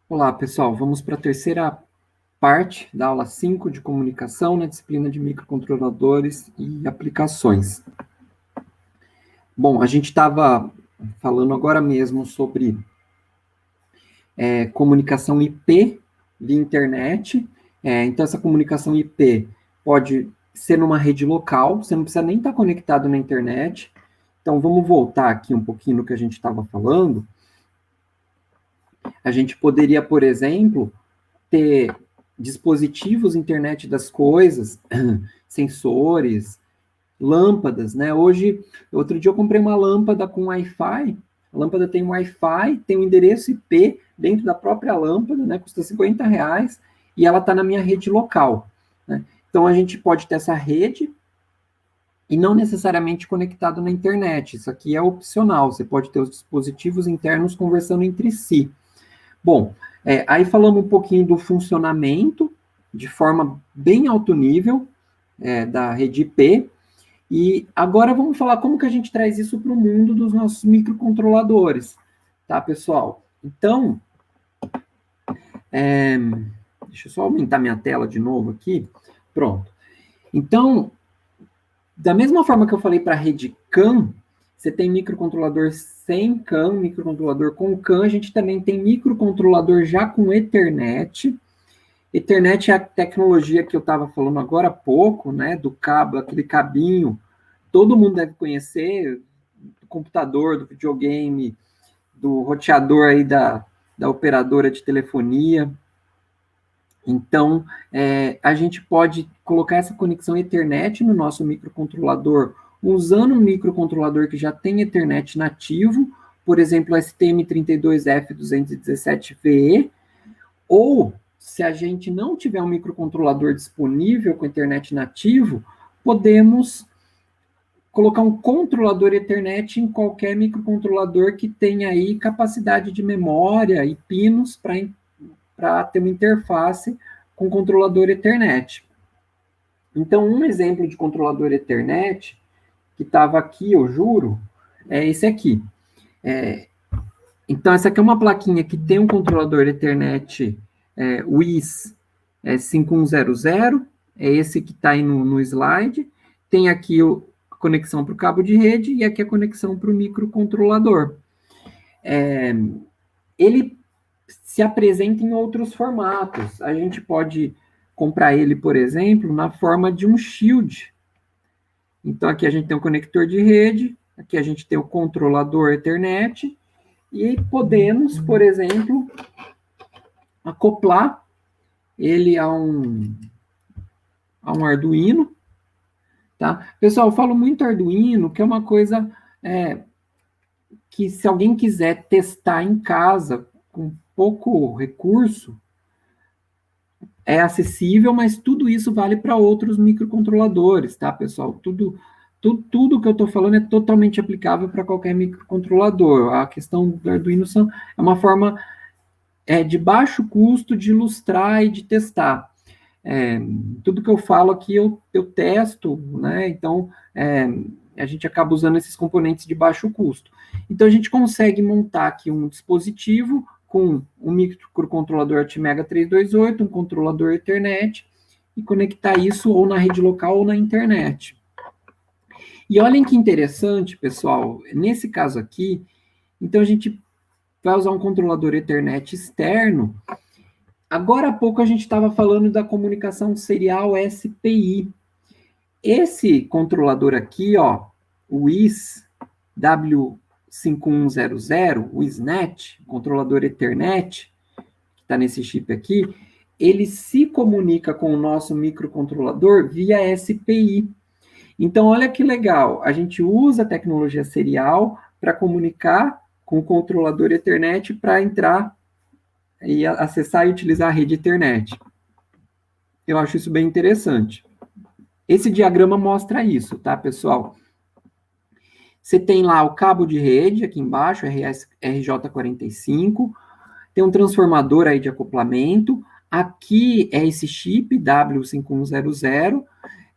Olá, pessoal. Vamos para a terceira parte da aula 5 de comunicação na disciplina de microcontroladores e aplicações. Bom, a gente estava falando agora mesmo sobre comunicação IP via internet. Então, essa comunicação IP pode ser numa rede local, você não precisa nem estar conectado na internet. Então, vamos voltar aqui um pouquinho no que a gente estava falando. A gente poderia, por exemplo, ter dispositivos internet das coisas, sensores, lâmpadas, né? Outro dia eu comprei uma lâmpada com Wi-Fi. A lâmpada tem Wi-Fi, tem um endereço IP dentro da própria lâmpada, né? Custa R$ 50 e ela está na minha rede local, né? Então a gente pode ter essa rede e não necessariamente conectado na internet. Isso aqui é opcional. Você pode ter os dispositivos internos conversando entre si. Bom, aí falamos um pouquinho do funcionamento, de forma bem alto nível, da rede IP, e agora vamos falar como que a gente traz isso para o mundo dos nossos microcontroladores, tá, pessoal? Então, deixa eu só aumentar minha tela de novo aqui, pronto. Então, da mesma forma que eu falei para a rede CAN, você tem microcontrolador sem CAN, microcontrolador com CAN, a gente também tem microcontrolador já com Ethernet. Ethernet é a tecnologia que eu estava falando agora há pouco, né, do cabo, aquele cabinho, todo mundo deve conhecer, do computador, do videogame, do roteador aí da operadora de telefonia. Então, a gente pode colocar essa conexão Ethernet no nosso microcontrolador, usando um microcontrolador que já tem Ethernet nativo, por exemplo, o STM32F217VE, ou, se a gente não tiver um microcontrolador disponível com Ethernet nativo, podemos colocar um controlador Ethernet em qualquer microcontrolador que tenha aí capacidade de memória e pinos para ter uma interface com controlador Ethernet. Então, um exemplo de controlador Ethernet, que estava aqui, eu juro, é esse aqui. Então, essa aqui é uma plaquinha que tem um controlador Ethernet WIS 5100, é esse que está aí no slide. Tem aqui a conexão para o cabo de rede e aqui a conexão para o microcontrolador. Ele se apresenta em outros formatos. A gente pode comprar ele, por exemplo, na forma de um shield. Então, aqui a gente tem um conector de rede, aqui a gente tem o controlador Ethernet, e podemos, por exemplo, acoplar ele a um Arduino, tá? Pessoal, eu falo muito Arduino, que é uma coisa que se alguém quiser testar em casa, com pouco recurso, é acessível, mas tudo isso vale para outros microcontroladores, tá, pessoal? Tudo que eu estou falando é totalmente aplicável para qualquer microcontrolador. A questão do Arduino é uma forma de baixo custo de ilustrar e de testar. Tudo que eu falo aqui eu testo, né? Então, a gente acaba usando esses componentes de baixo custo. Então, a gente consegue montar aqui um dispositivo com um microcontrolador Atmega 328, um controlador Ethernet, e conectar isso ou na rede local ou na internet. E olhem que interessante, pessoal, nesse caso aqui, então a gente vai usar um controlador Ethernet externo. Agora há pouco a gente estava falando da comunicação serial SPI. Esse controlador aqui, ó, o WIS W5100, o WISNet, controlador Ethernet, que está nesse chip aqui, ele se comunica com o nosso microcontrolador via SPI. Então, olha que legal, a gente usa a tecnologia serial para comunicar com o controlador Ethernet para entrar e acessar e utilizar a rede Ethernet. Eu acho isso bem interessante. Esse diagrama mostra isso, tá, pessoal? Você tem lá o cabo de rede, aqui embaixo, RJ45, tem um transformador aí de acoplamento, aqui é esse chip W5100,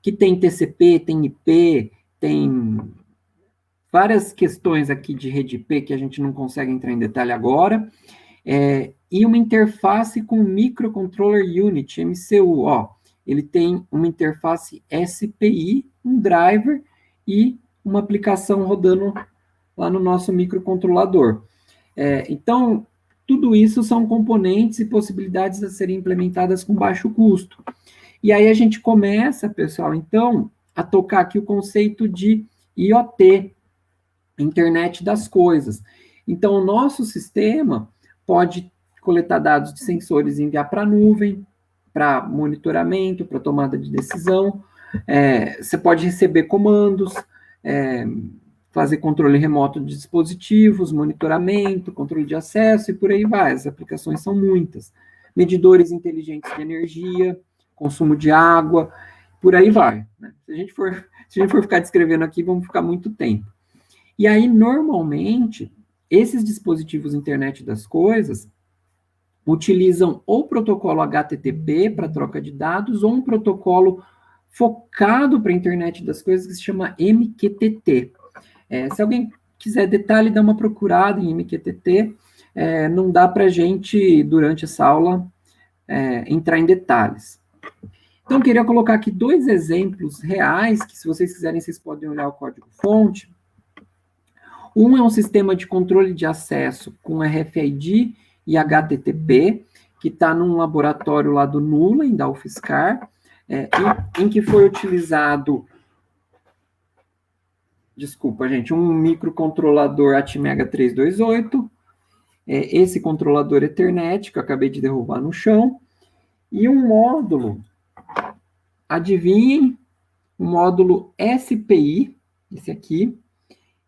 que tem TCP, tem IP, tem várias questões aqui de rede IP que a gente não consegue entrar em detalhe agora. E uma interface com Microcontroller Unit, MCU, ó. Ele tem uma interface SPI, um driver e uma aplicação rodando lá no nosso microcontrolador. Então, tudo isso são componentes e possibilidades a serem implementadas com baixo custo. E aí a gente começa, pessoal, então, a tocar aqui o conceito de IoT, Internet das Coisas. Então, o nosso sistema pode coletar dados de sensores e enviar para a nuvem, para monitoramento, para tomada de decisão. Você pode receber comandos, fazer controle remoto de dispositivos, monitoramento, controle de acesso e por aí vai. As aplicações são muitas. Medidores inteligentes de energia, consumo de água, por aí vai. Né? Se a gente for ficar descrevendo aqui, vamos ficar muito tempo. E aí, normalmente, esses dispositivos Internet das Coisas utilizam ou protocolo HTTP para troca de dados ou um protocolo focado para a Internet das Coisas que se chama MQTT. Se alguém quiser detalhe, dá uma procurada em MQTT. Não dá para a gente, durante essa aula, entrar em detalhes. Então, queria colocar aqui 2 exemplos reais, que se vocês quiserem, vocês podem olhar o código-fonte. Um é um sistema de controle de acesso com RFID e HTTP, que está num laboratório lá do NULEM, da UFSCar, em que foi utilizado, um microcontrolador Atmega 328, esse controlador Ethernet, que eu acabei de derrubar no chão, e um módulo, adivinhem, um módulo SPI, esse aqui,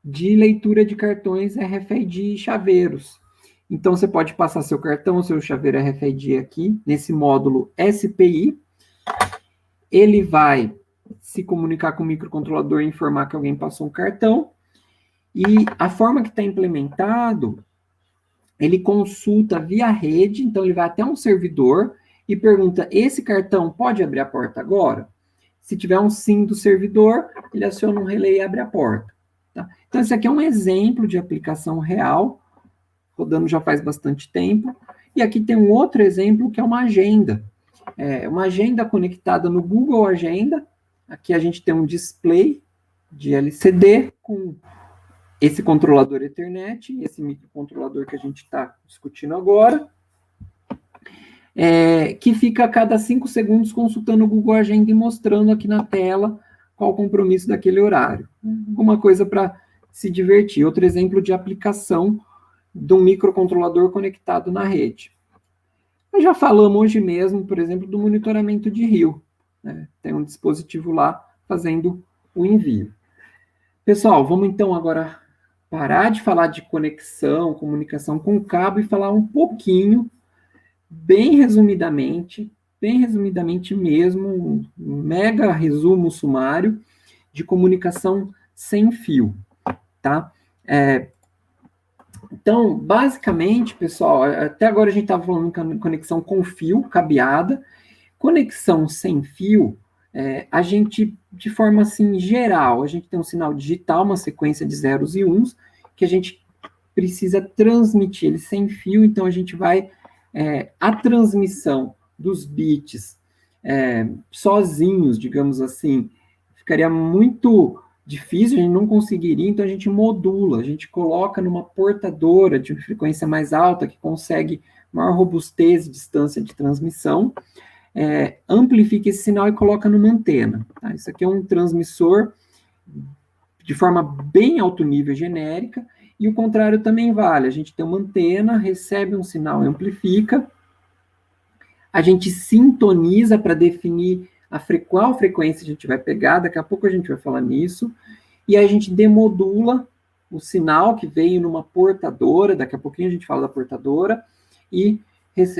de leitura de cartões RFID e chaveiros. Então, você pode passar seu cartão, seu chaveiro RFID aqui, nesse módulo SPI. Ele vai se comunicar com o microcontrolador e informar que alguém passou um cartão. E a forma que está implementado, ele consulta via rede, então ele vai até um servidor e pergunta, esse cartão pode abrir a porta agora? Se tiver um sim do servidor, ele aciona um relé e abre a porta. Tá? Então, esse aqui é um exemplo de aplicação real, rodando já faz bastante tempo. E aqui tem um outro exemplo, que é uma agenda. Uma agenda conectada no Google Agenda. Aqui a gente tem um display de LCD com esse controlador Ethernet, esse microcontrolador que a gente está discutindo agora, que fica a cada 5 segundos consultando o Google Agenda e mostrando aqui na tela qual o compromisso daquele horário. Alguma coisa para se divertir. Outro exemplo de aplicação de um microcontrolador conectado na rede. Nós já falamos hoje mesmo, por exemplo, do monitoramento de rio. Né? Tem um dispositivo lá fazendo o envio. Pessoal, vamos então agora parar de falar de conexão, comunicação com cabo e falar um pouquinho, bem resumidamente mesmo, um mega resumo sumário de comunicação sem fio, tá? Então, basicamente, pessoal, até agora a gente estava falando em conexão com fio, cabeada. Conexão sem fio, a gente, de forma assim, geral, a gente tem um sinal digital, uma sequência de zeros e uns, que a gente precisa transmitir ele sem fio, então a gente vai, a transmissão dos bits sozinhos, digamos assim, ficaria muito difícil, a gente não conseguiria, então a gente modula, a gente coloca numa portadora de frequência mais alta, que consegue maior robustez e distância de transmissão, amplifica esse sinal e coloca numa antena. Tá? Isso aqui é um transmissor de forma bem alto nível genérica, e o contrário também vale. A gente tem uma antena, recebe um sinal e amplifica, a gente sintoniza para definir qual frequência a gente vai pegar, daqui a pouco a gente vai falar nisso, e a gente demodula o sinal que veio numa portadora, daqui a pouquinho a gente fala da portadora, e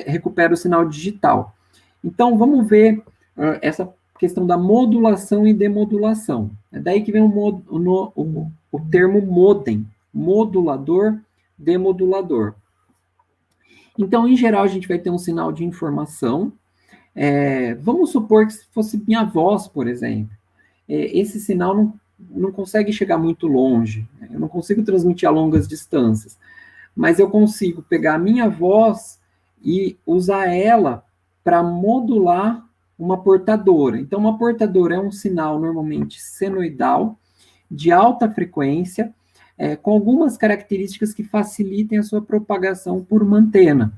recupera o sinal digital. Então, vamos ver essa questão da modulação e demodulação. É daí que vem o termo modem, modulador, demodulador. Então, em geral, a gente vai ter um sinal de informação. Vamos supor que fosse minha voz, por exemplo. Esse sinal não consegue chegar muito longe. Eu não consigo transmitir a longas distâncias. mas eu consigo pegar a minha voz e usar ela para modular uma portadora. Então, uma portadora é um sinal normalmente senoidal, de alta frequência, com algumas características que facilitem a sua propagação por uma antena.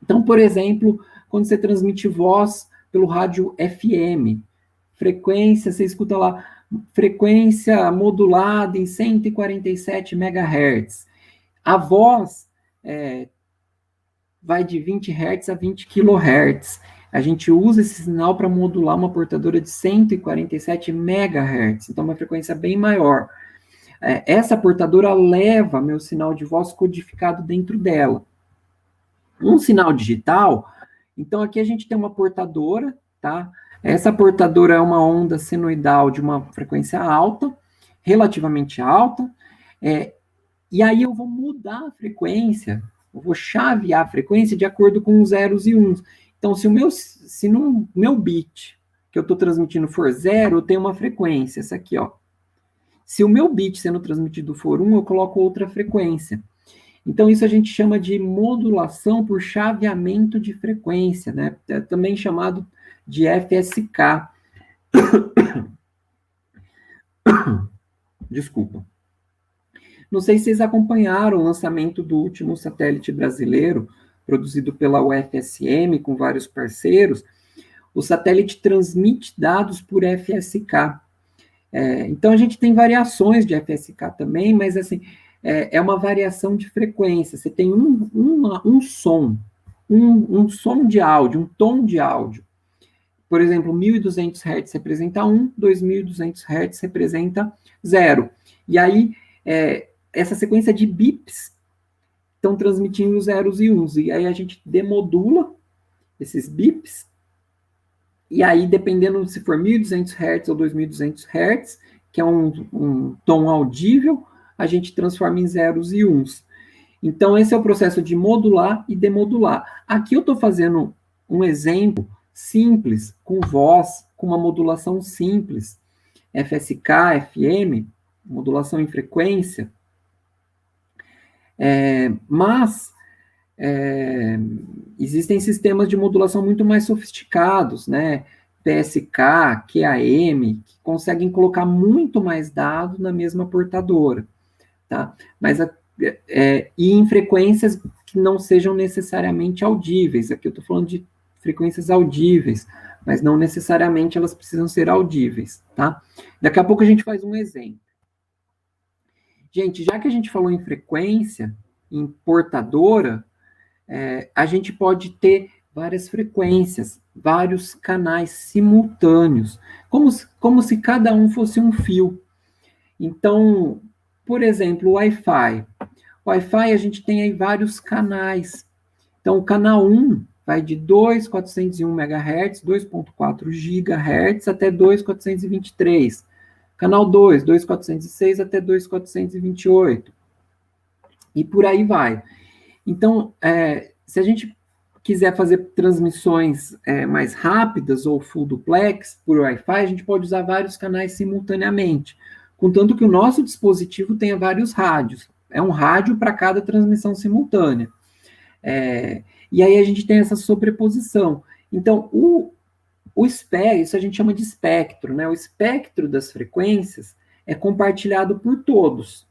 Então, por exemplo, quando você transmite voz pelo rádio FM, frequência, você escuta lá, frequência modulada em 147 MHz. A voz vai de 20 Hz a 20 kHz. A gente usa esse sinal para modular uma portadora de 147 MHz, então uma frequência bem maior. Essa portadora leva meu sinal de voz codificado dentro dela. Um sinal digital, então aqui a gente tem uma portadora, tá? Essa portadora é uma onda senoidal de uma frequência alta, relativamente alta, e aí eu vou mudar a frequência, eu vou chavear a frequência de acordo com os zeros e uns. Então, se no meu bit que eu estou transmitindo for 0, eu tenho uma frequência, essa aqui, ó. Se o meu bit sendo transmitido for 1, eu coloco outra frequência. Então, isso a gente chama de modulação por chaveamento de frequência, né? É também chamado de FSK. Desculpa. Não sei se vocês acompanharam o lançamento do último satélite brasileiro, produzido pela UFSM, com vários parceiros. O satélite transmite dados por FSK. Então, a gente tem variações de FSK também, mas, assim, é uma variação de frequência. Você tem um som, um som de áudio, um tom de áudio. Por exemplo, 1.200 Hz representa 1, 2.200 Hz representa 0. E aí, essa sequência de bips estão transmitindo os zeros e uns. E aí a gente demodula esses bips. E aí, dependendo se for 1.200 Hz ou 2.200 Hz, que é um tom audível, a gente transforma em zeros e uns. Então, esse é o processo de modular e demodular. Aqui eu estou fazendo um exemplo simples, com voz, com uma modulação simples. FSK, FM, modulação em frequência. Mas existem sistemas de modulação muito mais sofisticados, né? PSK, QAM, que conseguem colocar muito mais dados na mesma portadora, tá? Mas e em frequências que não sejam necessariamente audíveis. Aqui eu estou falando de frequências audíveis, mas não necessariamente elas precisam ser audíveis, tá? Daqui a pouco a gente faz um exemplo. Gente, já que a gente falou em frequência, em portadora, a gente pode ter várias frequências, vários canais simultâneos, como se cada um fosse um fio. Então, por exemplo, o Wi-Fi. O Wi-Fi a gente tem aí vários canais. Então, o canal 1 vai de 2.401 MHz, 2.4 GHz até 2.423. Canal 2, 2.406 até 2.428. E por aí vai. Então, se a gente quiser fazer transmissões mais rápidas ou full duplex por Wi-Fi, a gente pode usar vários canais simultaneamente, contanto que o nosso dispositivo tenha vários rádios. É um rádio para cada transmissão simultânea. E aí a gente tem essa sobreposição. Então, o espectro, isso a gente chama de espectro, né? O espectro das frequências é compartilhado por todos.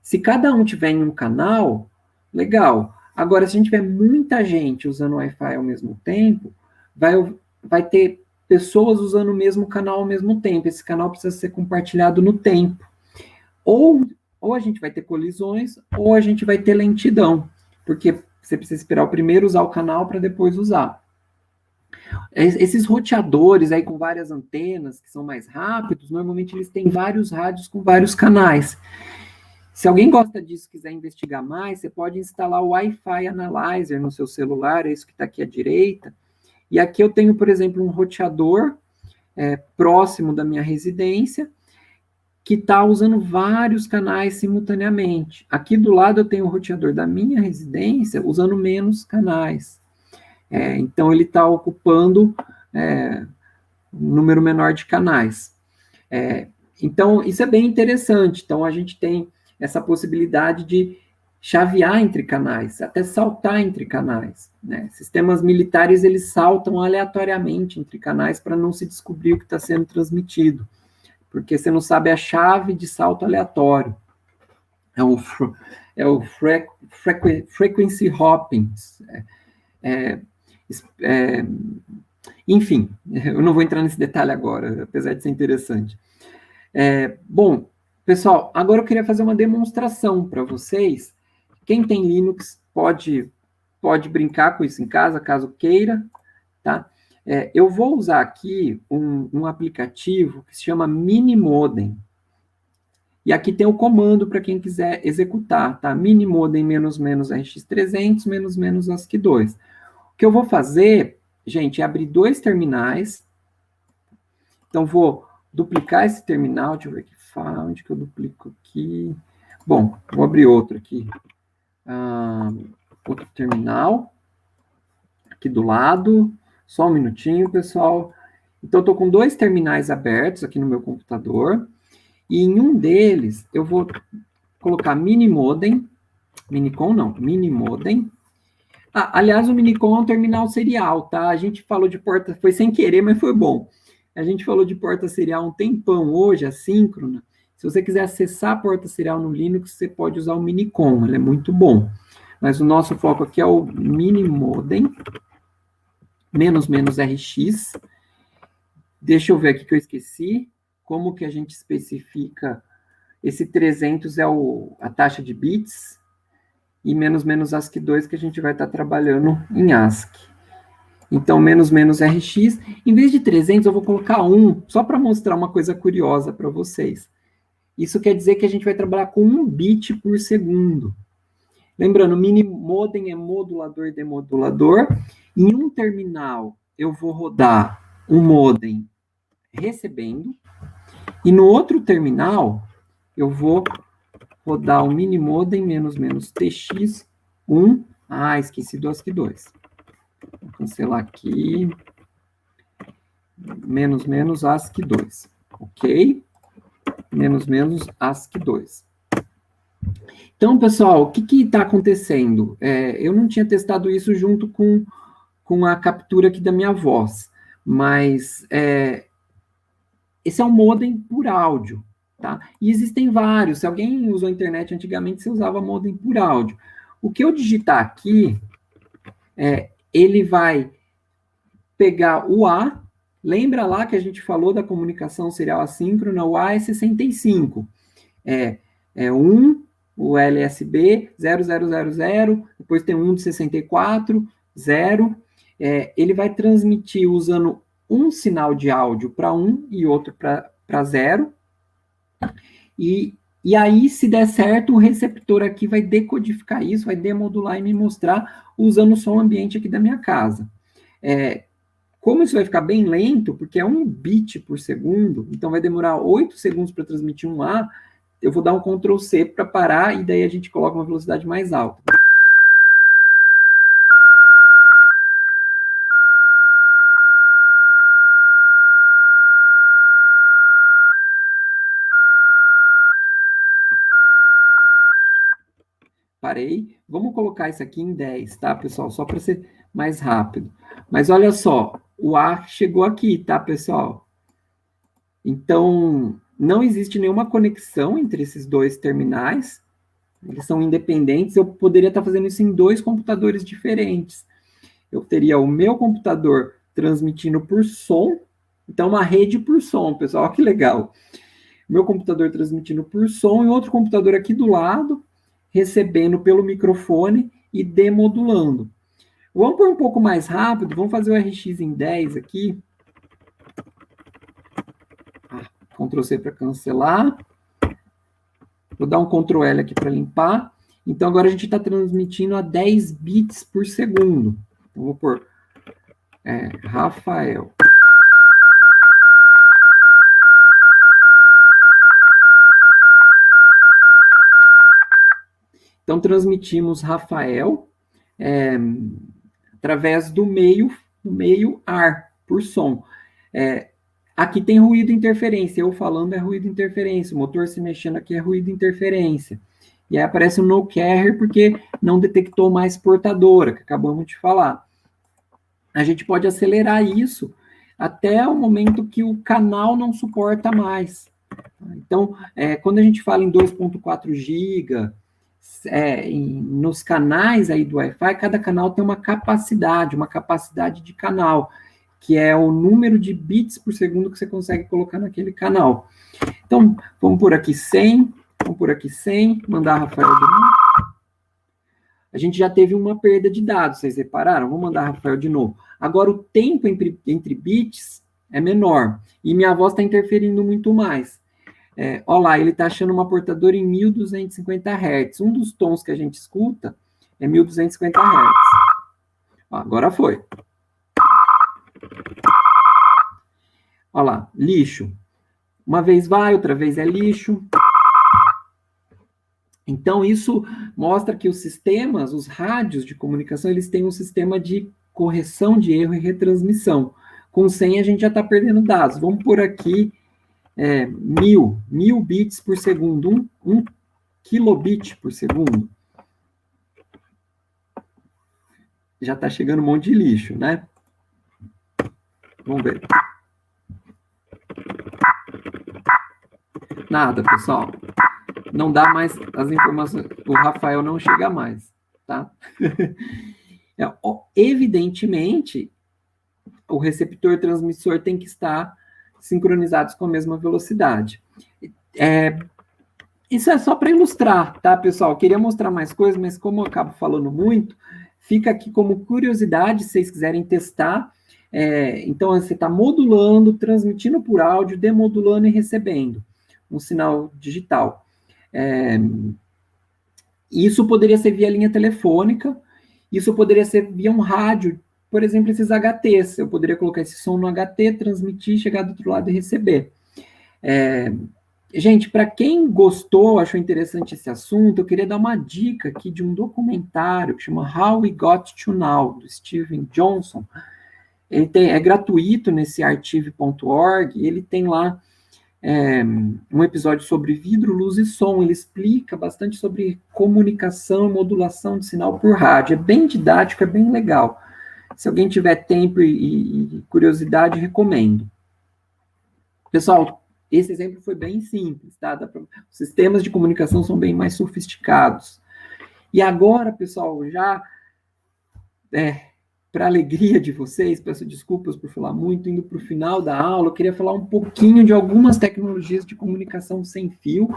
Se cada um tiver em um canal, legal. Agora, se a gente tiver muita gente usando Wi-Fi ao mesmo tempo, vai ter pessoas usando o mesmo canal ao mesmo tempo. Esse canal precisa ser compartilhado no tempo. Ou a gente vai ter colisões, ou a gente vai ter lentidão, porque você precisa esperar o primeiro usar o canal para depois usar. Esses roteadores aí com várias antenas, que são mais rápidos, normalmente eles têm vários rádios com vários canais. Se alguém gosta disso, quiser investigar mais, você pode instalar o Wi-Fi Analyzer no seu celular, é isso que está aqui à direita. E aqui eu tenho, por exemplo, um roteador próximo da minha residência, que está usando vários canais simultaneamente. Aqui do lado eu tenho o roteador da minha residência usando menos canais. Então ele está ocupando um número menor de canais. Então isso é bem interessante. Então a gente tem essa possibilidade de chavear entre canais, até saltar entre canais, né? Sistemas militares, eles saltam aleatoriamente entre canais para não se descobrir o que está sendo transmitido, porque você não sabe a chave de salto aleatório. É o frequency hopping. É, é, enfim, eu não vou entrar nesse detalhe agora, apesar de ser interessante. Bom, pessoal, agora eu queria fazer uma demonstração para vocês. Quem tem Linux pode brincar com isso em casa, caso queira, tá? Eu vou usar aqui um aplicativo que se chama Minimodem. E aqui tem o comando para quem quiser executar, tá? Minimodem --rx300 --ASCII2. O que eu vou fazer, gente, é abrir dois terminais. Então, vou duplicar esse terminal. Deixa eu ver aqui. Onde que eu duplico aqui? Bom, vou abrir outro aqui. Outro terminal. Aqui do lado. Só um minutinho, pessoal. Então, estou com dois terminais abertos aqui no meu computador. E em um deles, eu vou colocar Minimodem. Minicom não, Minimodem. Aliás, o Minicom é um terminal serial, tá? A gente falou de porta, foi sem querer, mas foi bom. A gente falou de porta serial um tempão hoje, assíncrona. Se você quiser acessar a porta serial no Linux, você pode usar o Minicom, ele é muito bom. Mas o nosso foco aqui é o Minimodem, --rx. Deixa eu ver aqui que eu esqueci. Como que a gente especifica? Esse 300 é a taxa de bits, e --ASCII2 que a gente vai estar trabalhando em ASCII. Então, --rx, em vez de 300, eu vou colocar 1, só para mostrar uma coisa curiosa para vocês. Isso quer dizer que a gente vai trabalhar com 1 bit por segundo. Lembrando, Minimodem é modulador e demodulador. Em um terminal, eu vou rodar um modem recebendo, e no outro terminal, eu vou rodar o Minimodem --TX1. Esqueci do ASCII2. Vou cancelar aqui. --ASCII2. Ok? --ASCII2. Então, pessoal, o que está acontecendo? Eu não tinha testado isso junto com a captura aqui da minha voz, mas esse é um modem por áudio, tá? E existem vários. Se alguém usou a internet antigamente, você usava modem por áudio. O que eu digitar aqui, ele vai pegar o A. Lembra lá que a gente falou da comunicação serial assíncrona? O A é 65. É 1, o LSB, 0000, depois tem um de 64, 0. Ele vai transmitir usando um sinal de áudio para 1 e outro para 0. E aí, se der certo, o receptor aqui vai decodificar isso, vai demodular e me mostrar usando o som ambiente aqui da minha casa. Como isso vai ficar bem lento, porque é 1 bit por segundo, então vai demorar 8 segundos para transmitir um A, eu vou dar um Ctrl+C para parar, e daí a gente coloca uma velocidade mais alta. Parei. Vamos colocar isso aqui em 10, tá, pessoal? Só para ser mais rápido. Mas olha só, o A chegou aqui, tá, pessoal? Então, não existe nenhuma conexão entre esses dois terminais. Eles são independentes. Eu poderia estar fazendo isso em dois computadores diferentes. Eu teria o meu computador transmitindo por som. Então, uma rede por som, pessoal. Olha que legal. Meu computador transmitindo por som e outro computador aqui do lado, recebendo pelo microfone e demodulando. Vamos por um pouco mais rápido. Vamos fazer o RX em 10 aqui. Ctrl+C para cancelar. Vou dar um Ctrl+L aqui para limpar. Então, agora a gente está transmitindo a 10 bits por segundo. Então, vou pôr Rafael. Então, transmitimos Rafael através do meio ar, por som. Aqui tem ruído e interferência. Eu falando é ruído e interferência. O motor se mexendo aqui é ruído e interferência. E aí aparece o no carrier porque não detectou mais portadora, que acabamos de falar. A gente pode acelerar isso até o momento que o canal não suporta mais. Então, quando a gente fala em 2.4 GB, nos canais aí do Wi-Fi, cada canal tem uma capacidade de canal, que é o número de bits por segundo que você consegue colocar naquele canal. Então, vamos por aqui 100, mandar a Rafael de novo. A gente já teve uma perda de dados, vocês repararam? Vou mandar a Rafael de novo. Agora, o tempo entre bits é menor, e minha voz está interferindo muito mais. Olha lá, ele está achando uma portadora em 1250 Hz. Um dos tons que a gente escuta é 1250 Hz. Agora foi. Olha lá, lixo. Uma vez vai, outra vez é lixo. Então, isso mostra que os sistemas, os rádios de comunicação, eles têm um sistema de correção de erro e retransmissão. Com 100, a gente já está perdendo dados. Vamos por aqui 1000 bits por segundo, 1 kilobit por segundo. Já está chegando um monte de lixo, né? Vamos ver. Nada, pessoal. Não dá mais as informações. O Rafael não chega mais, tá? Evidentemente, o receptor e o transmissor tem que estar sincronizados com a mesma velocidade. Isso é só para ilustrar, tá, pessoal? Eu queria mostrar mais coisas, mas como eu acabo falando muito, fica aqui como curiosidade, se vocês quiserem testar. Então, você está modulando, transmitindo por áudio, demodulando e recebendo um sinal digital. Isso poderia ser via linha telefônica, isso poderia ser via um rádio, por exemplo, esses HTs. Eu poderia colocar esse som no HT, transmitir, chegar do outro lado e receber. Gente, para quem gostou, achou interessante esse assunto, eu queria dar uma dica aqui de um documentário que chama How We Got to Now, do Steven Johnson. Ele é gratuito nesse archive.org, ele tem lá um episódio sobre vidro, luz e som. Ele explica bastante sobre comunicação e modulação de sinal por rádio. É bem didático, é bem legal. Se alguém tiver tempo e curiosidade, recomendo. Pessoal, esse exemplo foi bem simples, tá? Os sistemas de comunicação são bem mais sofisticados. E agora, pessoal, já para alegria de vocês, peço desculpas por falar muito, indo para o final da aula, eu queria falar um pouquinho de algumas tecnologias de comunicação sem fio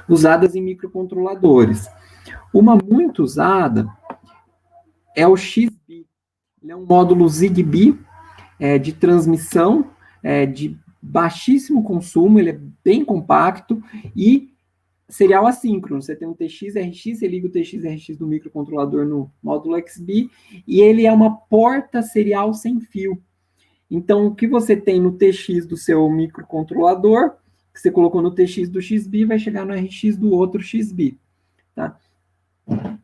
usadas em microcontroladores. Uma muito usada é o XBee. Ele é um módulo Zigbee de transmissão de baixíssimo consumo, ele é bem compacto e serial assíncrono. Você tem um TX-RX, você liga o TX-RX do microcontrolador no módulo XBee e ele é uma porta serial sem fio. Então, o que você tem no TX do seu microcontrolador, que você colocou no TX do XBee, vai chegar no RX do outro XBee. Tá?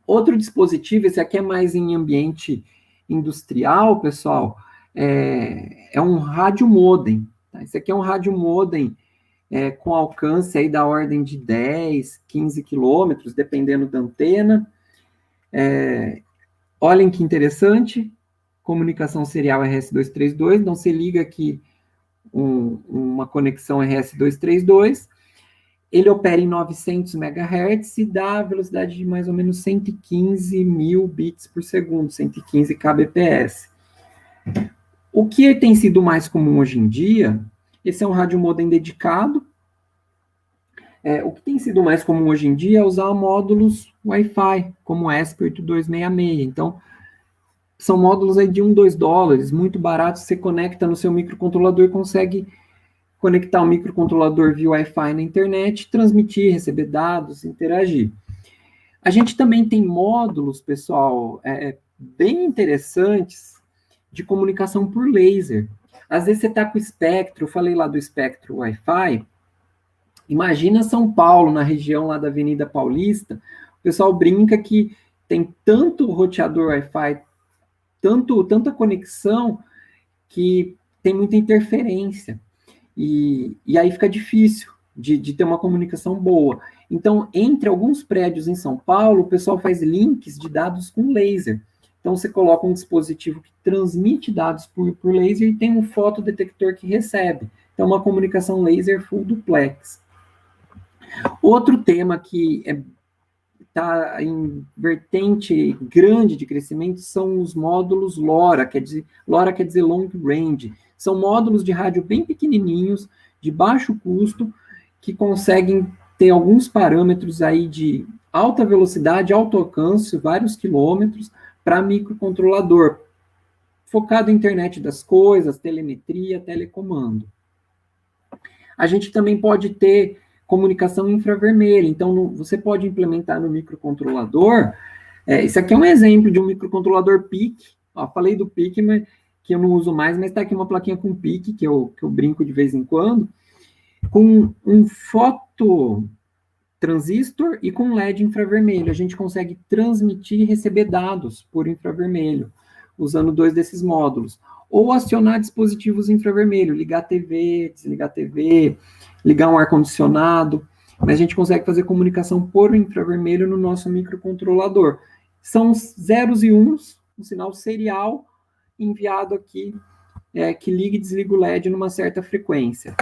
Outro dispositivo, esse aqui é mais em ambiente industrial, pessoal, é um rádio modem. Tá? Esse aqui é um rádio modem com alcance aí da ordem de 10, 15 quilômetros, dependendo da antena. Olhem que interessante, comunicação serial RS-232, então você liga aqui uma conexão RS-232, ele opera em 900 MHz e dá a velocidade de mais ou menos 115 mil bits por segundo, 115 kbps. O que tem sido mais comum hoje em dia, esse é um rádio modem dedicado. O que tem sido mais comum hoje em dia é usar módulos Wi-Fi, como o ESP8266. Então, são módulos aí de $1, $2, muito baratos. Você conecta no seu microcontrolador e consegue conectar o microcontrolador via Wi-Fi na internet, transmitir, receber dados, interagir. A gente também tem módulos, pessoal, bem interessantes de comunicação por laser. Às vezes você está com o espectro, eu falei lá do espectro Wi-Fi. Imagina São Paulo, na região lá da Avenida Paulista, o pessoal brinca que tem tanto roteador Wi-Fi, tanta conexão, que tem muita interferência. E aí fica difícil de ter uma comunicação boa. Então, entre alguns prédios em São Paulo, o pessoal faz links de dados com laser. Então, você coloca um dispositivo que transmite dados por laser e tem um fotodetector que recebe. Então, uma comunicação laser full duplex. Outro tema que está em vertente grande de crescimento são os módulos LoRa, LoRa quer dizer Long Range. São módulos de rádio bem pequenininhos, de baixo custo, que conseguem ter alguns parâmetros aí de alta velocidade, alto alcance, vários quilômetros, para microcontrolador, focado em internet das coisas, telemetria, telecomando. A gente também pode ter comunicação infravermelha, então você pode implementar no microcontrolador, esse aqui é um exemplo de um microcontrolador PIC, falei do PIC, mas, que eu não uso mais, mas está aqui uma plaquinha com PIC, que eu brinco de vez em quando, com um fototransistor e com LED infravermelho. A gente consegue transmitir e receber dados por infravermelho, usando 2 desses módulos. Ou acionar dispositivos infravermelho, ligar a TV, desligar a TV, ligar um ar-condicionado, mas a gente consegue fazer comunicação por infravermelho no nosso microcontrolador. São zeros e uns, um sinal serial enviado aqui, que liga e desliga o LED numa certa frequência.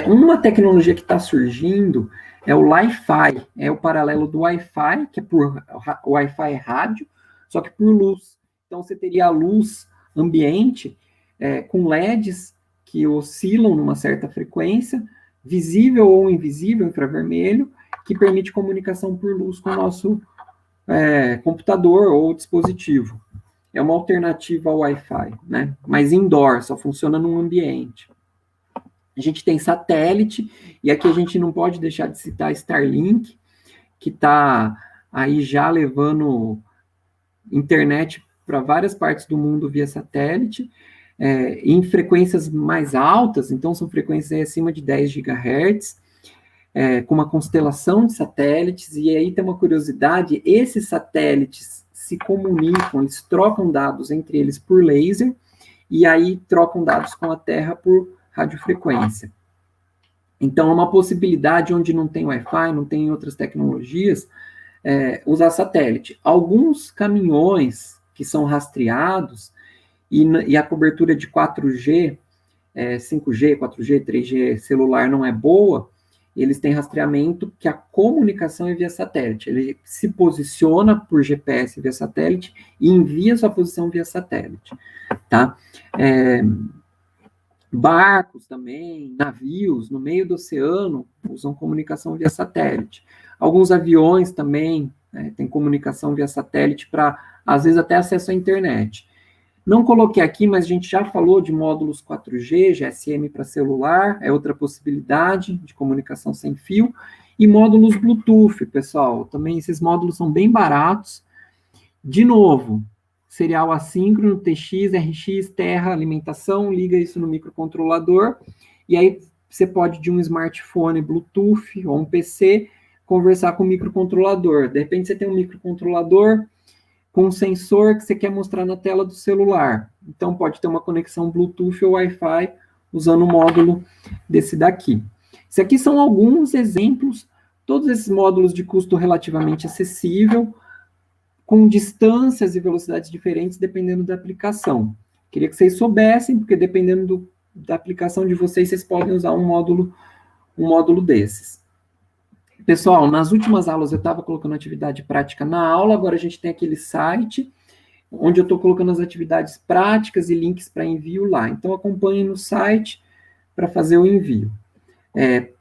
Uma tecnologia que está surgindo é o Li-Fi, é o paralelo do Wi-Fi, que é por Wi-Fi rádio, só que por luz. Então, você teria a luz ambiente com LEDs que oscilam numa certa frequência, visível ou invisível, infravermelho, que permite comunicação por luz com o nosso computador ou dispositivo. É uma alternativa ao Wi-Fi, né? Mas indoor, só funciona num ambiente. A gente tem satélite, e aqui a gente não pode deixar de citar Starlink, que está aí já levando internet para várias partes do mundo via satélite, em frequências mais altas, então são frequências acima de 10 GHz, com uma constelação de satélites, e aí tem uma curiosidade, esses satélites se comunicam, eles trocam dados entre eles por laser, e aí trocam dados com a Terra por radiofrequência. Então, é uma possibilidade onde não tem Wi-Fi, não tem outras tecnologias, usar satélite. Alguns caminhões que são rastreados, e a cobertura de 4G, 5G, 4G, 3G celular não é boa, eles têm rastreamento que a comunicação é via satélite. Ele se posiciona por GPS via satélite e envia sua posição via satélite. Tá? Barcos também, navios no meio do oceano usam comunicação via satélite. Alguns aviões também têm comunicação via satélite para, às vezes, até acesso à internet. Não coloquei aqui, mas a gente já falou de módulos 4G, GSM para celular, é outra possibilidade de comunicação sem fio, e módulos Bluetooth, pessoal. Também esses módulos são bem baratos. De novo, serial assíncrono, TX, RX, terra, alimentação, liga isso no microcontrolador, e aí você pode, de um smartphone Bluetooth ou um PC, conversar com o microcontrolador. De repente, você tem um microcontrolador com um sensor que você quer mostrar na tela do celular. Então, pode ter uma conexão Bluetooth ou Wi-Fi usando o módulo desse daqui. Esses aqui são alguns exemplos, todos esses módulos de custo relativamente acessível, com distâncias e velocidades diferentes, dependendo da aplicação. Queria que vocês soubessem, porque dependendo da aplicação de vocês, vocês podem usar um módulo desses. Pessoal, nas últimas aulas eu estava colocando atividade prática na aula, agora a gente tem aquele site, onde eu estou colocando as atividades práticas e links para envio lá. Então, acompanhem no site para fazer o envio.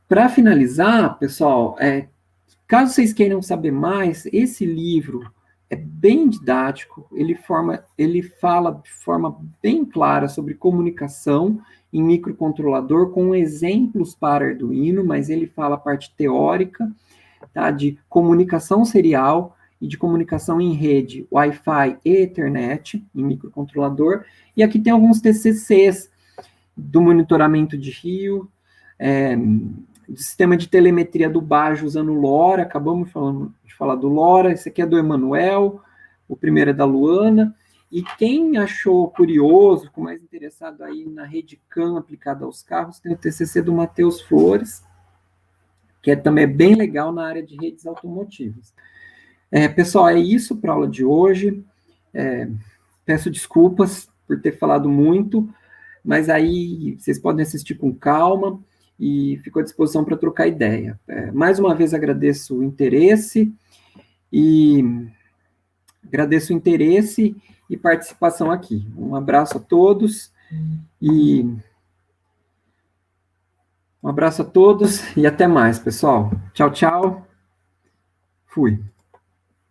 Para finalizar, pessoal, caso vocês queiram saber mais, esse livro é bem didático, ele fala de forma bem clara sobre comunicação em microcontrolador, com exemplos para Arduino, mas ele fala a parte teórica, tá, de comunicação serial e de comunicação em rede, Wi-Fi e Ethernet, em microcontrolador, e aqui tem alguns TCCs do monitoramento de rio, do sistema de telemetria do Bajo usando LoRa, acabamos de falar do LoRa, esse aqui é do Emanuel, o primeiro é da Luana, e quem achou curioso, ficou mais interessado aí na rede CAN aplicada aos carros, tem o TCC do Matheus Flores, que também é bem legal na área de redes automotivas. Pessoal, é isso para a aula de hoje. Peço desculpas por ter falado muito, mas aí vocês podem assistir com calma e fico à disposição para trocar ideia. Mais uma vez agradeço o interesse e participação aqui. Um abraço a todos e até mais, pessoal. Tchau, tchau. Fui.